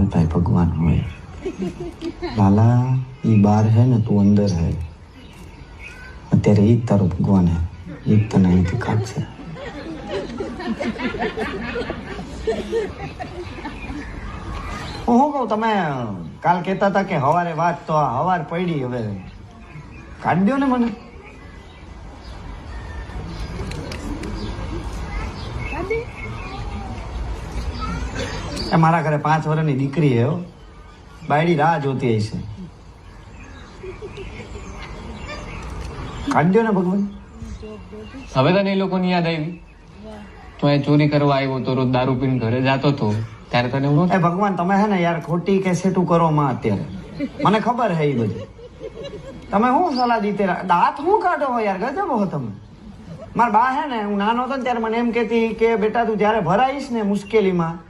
पाए भगवान होए लाला ये बार है ना तू अंदर है अत्यारे एक तारो भगवान है एक तो नहीं थी काट से હું કહું તમે કાલ કહેતા હતા કે હવારે વાત તો હવાર પડી હવે કાઢ દો ને મને મારા ઘરે 5 વર્ષની દીકરી હે બાયડી રાહ જોતી હશે કાઢ દો ને ભગવાન હવે તને એ લોકોની યાદ આવી તો એ ચોરી કરવા આવ્યો તો રોજ દારૂ પીને ઘરે જતો હતો ત્યારે તને એવું એ ભગવાન તમે હે ને યાર ખોટી કેસેટું કરો માં અત્યારે મને ખબર હે એ બધી તમે શું સલાહ દીતે દાંત શું કાઢો હો યાર ગજબ હો તમે મારા બા હે ને હું નાનો હતો ને ત્યારે મને એમ કહેતી કે બેટા તું જયારે ભરાઈશ ને મુશ્કેલીમાં